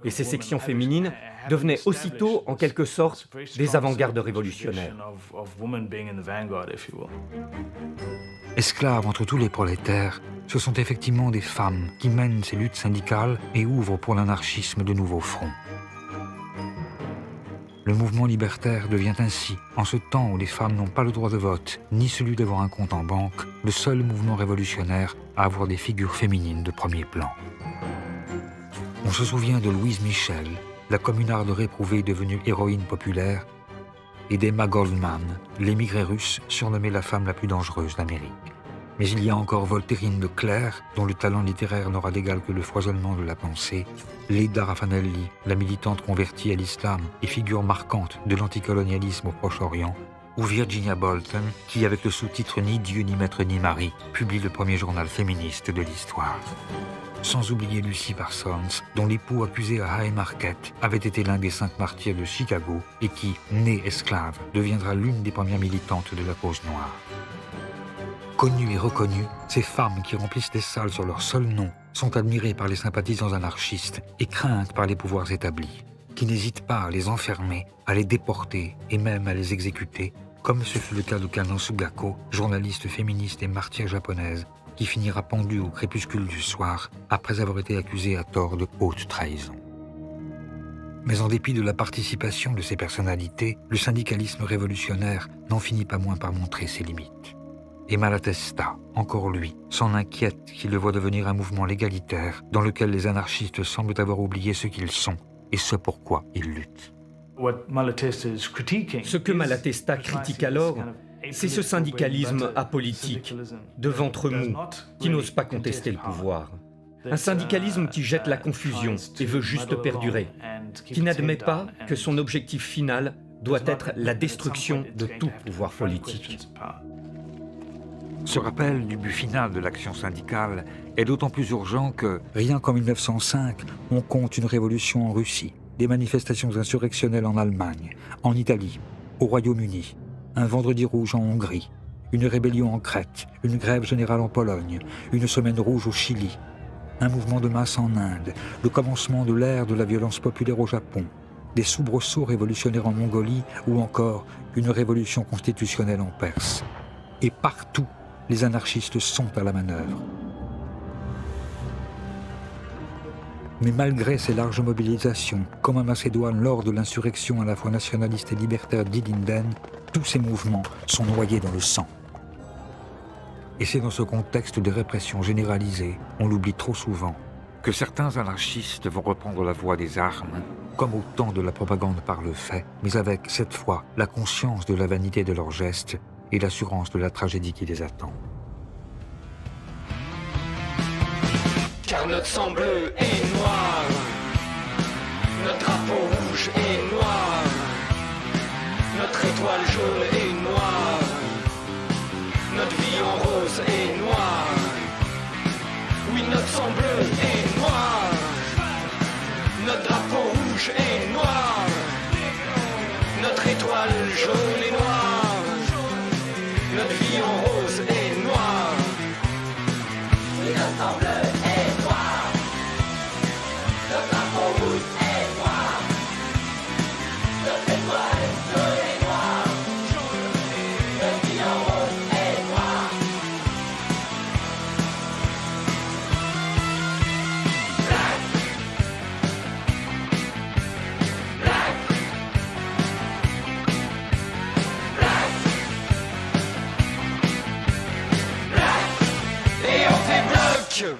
Et ces sections féminines devenaient aussitôt, en quelque sorte, des avant-gardes révolutionnaires. Esclaves entre tous les prolétaires, ce sont effectivement des femmes qui mènent ces luttes syndicales et ouvrent pour l'anarchisme de nouveaux fronts. Le mouvement libertaire devient ainsi, en ce temps où les femmes n'ont pas le droit de vote, ni celui d'avoir un compte en banque, le seul mouvement révolutionnaire à avoir des figures féminines de premier plan. On se souvient de Louise Michel, la communarde réprouvée devenue héroïne populaire, et d'Emma Goldman, l'émigrée russe surnommée la femme la plus dangereuse d'Amérique. Mais il y a encore Voltairine Leclerc, dont le talent littéraire n'aura d'égal que le foisonnement de la pensée, Leda Raffanelli, la militante convertie à l'islam et figure marquante de l'anticolonialisme au Proche-Orient, ou Virginia Bolton, qui, avec le sous-titre « Ni Dieu, ni Maître, ni Mari », publie le premier journal féministe de l'histoire. Sans oublier Lucy Parsons, dont l'époux accusé à Haymarket avait été l'un des 5 martyrs de Chicago et qui, née esclave, deviendra l'une des premières militantes de la cause noire. Connues et reconnues, ces femmes qui remplissent des salles sur leur seul nom sont admirées par les sympathisants anarchistes et craintes par les pouvoirs établis, qui n'hésitent pas à les enfermer, à les déporter et même à les exécuter, comme ce fut le cas de Kano Sugako, journaliste féministe et martyre japonaise, qui finira pendue au crépuscule du soir après avoir été accusée à tort de haute trahison. Mais en dépit de la participation de ces personnalités, le syndicalisme révolutionnaire n'en finit pas moins par montrer ses limites. Et Malatesta, encore lui, s'en inquiète qu'il le voit devenir un mouvement légalitaire dans lequel les anarchistes semblent avoir oublié ce qu'ils sont, et ce pourquoi il lutte. Ce que Malatesta critique alors, c'est ce syndicalisme apolitique, de ventre mou, qui n'ose pas contester le pouvoir. Un syndicalisme qui jette la confusion et veut juste perdurer, qui n'admet pas que son objectif final doit être la destruction de tout pouvoir politique. Ce rappel du but final de l'action syndicale est d'autant plus urgent que, rien qu'en 1905, on compte une révolution en Russie, des manifestations insurrectionnelles en Allemagne, en Italie, au Royaume-Uni, un vendredi rouge en Hongrie, une rébellion en Crète, une grève générale en Pologne, une semaine rouge au Chili, un mouvement de masse en Inde, le commencement de l'ère de la violence populaire au Japon, des soubresauts révolutionnaires en Mongolie ou encore une révolution constitutionnelle en Perse. Et partout, les anarchistes sont à la manœuvre. Mais malgré ces larges mobilisations, comme en Macédoine lors de l'insurrection à la fois nationaliste et libertaire d'Ilinden, tous ces mouvements sont noyés dans le sang. Et c'est dans ce contexte de répression généralisée, on l'oublie trop souvent, que certains anarchistes vont reprendre la voie des armes, comme au temps de la propagande par le fait, mais avec, cette fois, la conscience de la vanité de leurs gestes et l'assurance de la tragédie qui les attend. Car notre sang bleu est noir, notre drapeau rouge est noir, notre étoile jaune est noire, notre vie en rose est noire. Oui, notre sang bleu est noir, notre drapeau rouge est noir, notre étoile jaune est noire, notre vie en rose est noire. Oui, notre sang bleu est noir, notre drapeau rouge est noir, notre étoile jaune est noire, notre vie en rose est noire. Et on fait bloc.